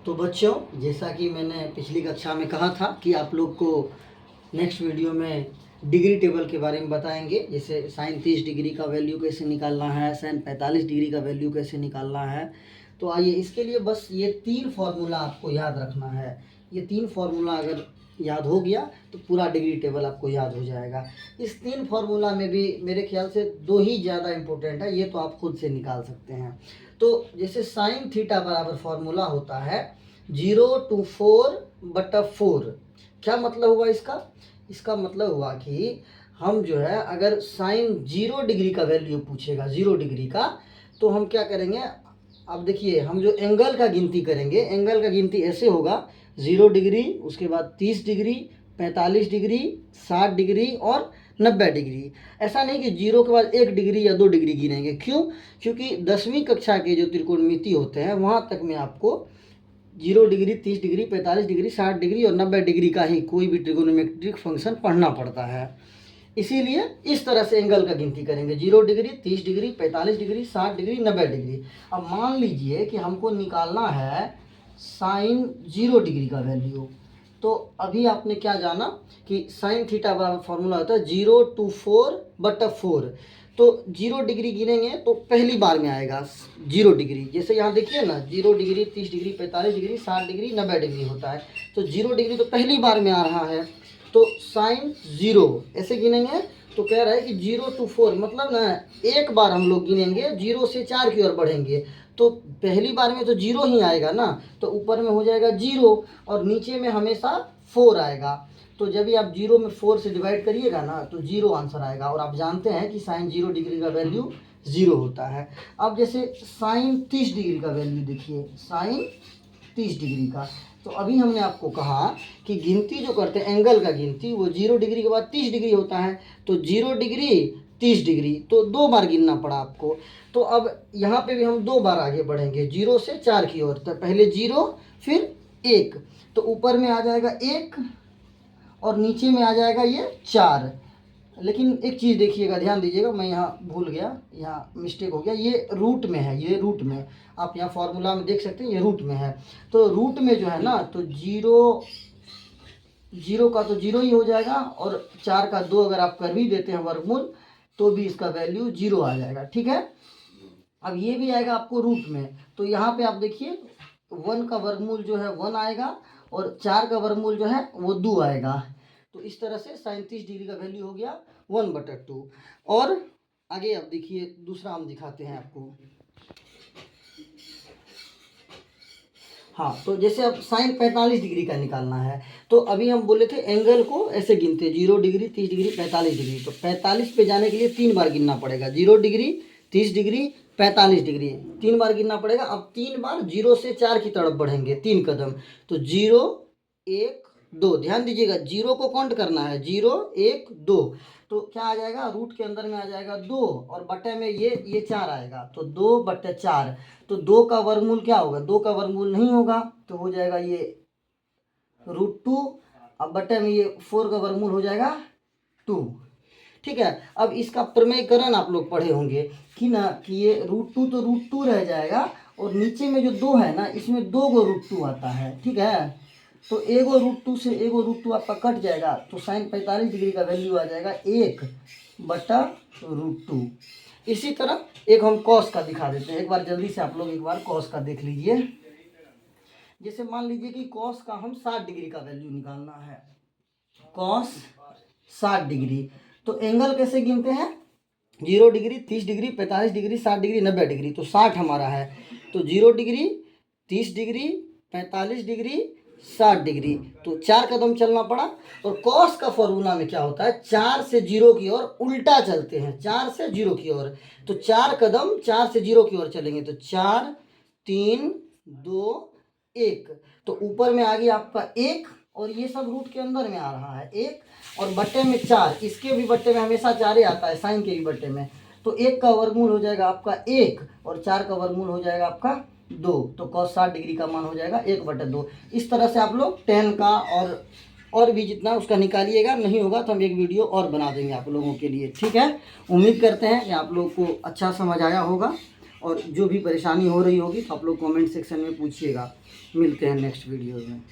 तो बच्चों, जैसा कि मैंने पिछली कक्षा में कहा था कि आप लोग को नेक्स्ट वीडियो में डिग्री टेबल के बारे में बताएंगे। जैसे साइन 30 डिग्री का वैल्यू कैसे निकालना है, साइन 45 डिग्री का वैल्यू कैसे निकालना है। तो आइए, इसके लिए बस ये 3 फार्मूला आपको याद रखना है। ये 3 फार्मूला अगर याद हो गया तो पूरा डिग्री टेबल आपको याद हो जाएगा। इस 3 फार्मूला में भी मेरे ख्याल से 2 ही ज़्यादा इम्पोर्टेंट है, ये तो आप खुद से निकाल सकते हैं। तो जैसे साइन थीटा बराबर फार्मूला होता है 0/4/4। क्या मतलब हुआ इसका? इसका मतलब हुआ कि हम जो है, अगर साइन 0 डिग्री का वैल्यू पूछेगा, 0 डिग्री का, तो हम क्या करेंगे? अब देखिए, हम जो एंगल का गिनती करेंगे, एंगल का गिनती ऐसे होगा 0 डिग्री, उसके बाद 30 डिग्री, 45 डिग्री, 60 डिग्री और 90 डिग्री। ऐसा नहीं कि 0 के बाद 1 डिग्री या 2 डिग्री गिनेंगे। क्यों? क्योंकि 10वीं कक्षा के जो त्रिकोणमिति होते हैं वहाँ तक में आपको 0 डिग्री, 30 डिग्री, 45 डिग्री, 60 डिग्री और 90 डिग्री का ही कोई भी ट्रिगोनोमेट्रिक फंक्शन पढ़ना पड़ता है। इसीलिए इस तरह से एंगल का गिनती करेंगे 0 degree, 30 degree, 45 degree, 60 degree, 90 degree. अब मान लीजिए कि हमको निकालना है साइन 0 डिग्री का वैल्यू। तो अभी आपने क्या जाना कि साइन थीटा बराबर फॉर्मूला होता है 0/4/4। तो 0 डिग्री गिनेंगे तो पहली बार में आएगा 0 डिग्री। जैसे यहाँ देखिए ना, 0 degree, 30 degree, 45 degree, 60 degree, 90 degree होता है। तो 0 डिग्री तो पहली बार में आ रहा है। तो साइन 0 ऐसे गिनेंगे तो कह रहा है कि 0/4 मतलब ना, एक बार हम लोग गिनेंगे 0 से 4 की ओर बढ़ेंगे। तो पहली बार में तो 0 ही आएगा ना, तो ऊपर में हो जाएगा 0 और नीचे में हमेशा 4 आएगा। तो जब भी आप 0 में 4 से डिवाइड करिएगा ना तो 0 आंसर आएगा। और आप जानते हैं कि साइन 0 डिग्री का वैल्यू 0 होता है। अब जैसे साइन 30 डिग्री का वैल्यू देखिए, साइन 30 डिग्री का। तो अभी हमने आपको कहा कि गिनती जो करते हैं एंगल का गिनती, वो 0 डिग्री के बाद 30 डिग्री होता है। तो 0 डिग्री, 30 डिग्री, तो 2 बार गिनना पड़ा आपको। तो अब यहाँ पे भी हम 2 बार आगे बढ़ेंगे 0 से 4 की ओर। तो पहले 0 फिर 1, तो ऊपर में आ जाएगा 1 और नीचे में आ जाएगा ये 4। लेकिन एक चीज़ देखिएगा, ध्यान दीजिएगा, मैं यहाँ भूल गया, यहाँ मिस्टेक हो गया। ये रूट में है, ये रूट में, आप यहाँ फॉर्मूला में देख सकते हैं ये रूट में है। तो रूट में जो है ना, तो 0 का तो 0 ही हो जाएगा और 4 का 2 अगर आप कर भी देते हैं वर्गमूल तो भी इसका वैल्यू 0 आ जाएगा। ठीक है। अब ये भी आएगा आपको रूट में। तो यहाँ पे आप देखिए 1 का वर्गमूल जो है 1 आएगा और 4 का वर्गमूल जो है वो 2 आएगा। तो इस तरह से साइन 30 डिग्री का वैल्यू हो गया 1/2। और आगे अब देखिए, दूसरा हम दिखाते हैं आपको। हाँ, तो जैसे अब साइन 45 डिग्री का निकालना है, तो अभी हम बोले थे एंगल को ऐसे गिनते 0 डिग्री, 30 डिग्री, 45 डिग्री। तो 45 पे जाने के लिए 3 बार गिनना पड़ेगा। 0 डिग्री, 30 डिग्री, 45 डिग्री, 3 बार गिनना पड़ेगा। अब 3 बार 0 से 4 की तरफ बढ़ेंगे, 3 कदम। तो 0, 1, 2, ध्यान दीजिएगा 0 को काउंट करना है, 0, 1, 2। तो क्या आ जाएगा? रूट के अंदर में आ जाएगा 2 और बटे में ये 4 आएगा। तो 2/4। तो 2 का वर्गमूल क्या होगा? 2 का वर्गमूल नहीं होगा, तो हो जाएगा ये √2। अब बटे में ये 4 का वर्गमूल हो जाएगा 2। ठीक है। अब इसका प्रमेयकरण आप लोग पढ़े होंगे कि ना, कि ये √2 तो √2 रह जाएगा और नीचे में जो 2 है ना, इसमें 2 गो √2 आता है। ठीक है। तो एगो √2 से एगो √2 आपका कट जाएगा। तो साइन 45 डिग्री का वैल्यू आ जाएगा 1/√2। इसी तरह एक हम कॉस का दिखा देते हैं। एक बार जल्दी से आप लोग एक बार कॉस का देख लीजिए। जैसे मान लीजिए कि कॉस का हम 60 डिग्री का वैल्यू निकालना है, कॉस 60 डिग्री। तो एंगल कैसे गिनते हैं? 0 degree, 30 degree, 45 degree, 60 degree, 90 degree. तो 60 हमारा है। तो 0 डिग्री, 30 डिग्री, 45 डिग्री, 60 डिग्री, तो 4 कदम चलना पड़ा। और कॉस का फॉर्मूला में क्या होता है? 4 से 0 की ओर उल्टा चलते हैं, 4 से 0 की ओर। तो 4 कदम 4 से 0 की ओर चलेंगे। तो 4, 3, 2, 1। तो ऊपर में आ गया आपका 1 और ये सब रूट के अंदर में आ रहा है 1 और बट्टे में 4। इसके भी बट्टे में हमेशा 4 ही आता है, साइन के भी बट्टे में। तो 1 का वर्गमूल हो जाएगा आपका 1 और 4 का वर्गमूल हो जाएगा आपका 2। तो cos 60 डिग्री का मान हो जाएगा 1/2। इस तरह से आप लोग 10 का और भी जितना उसका निकालिएगा। नहीं होगा तो हम एक वीडियो और बना देंगे आप लोगों के लिए। ठीक है। उम्मीद करते हैं कि आप लोग को अच्छा समझ आया होगा और जो भी परेशानी हो रही होगी तो आप लोग कमेंट सेक्शन में पूछिएगा। मिलते हैं नेक्स्ट वीडियो में।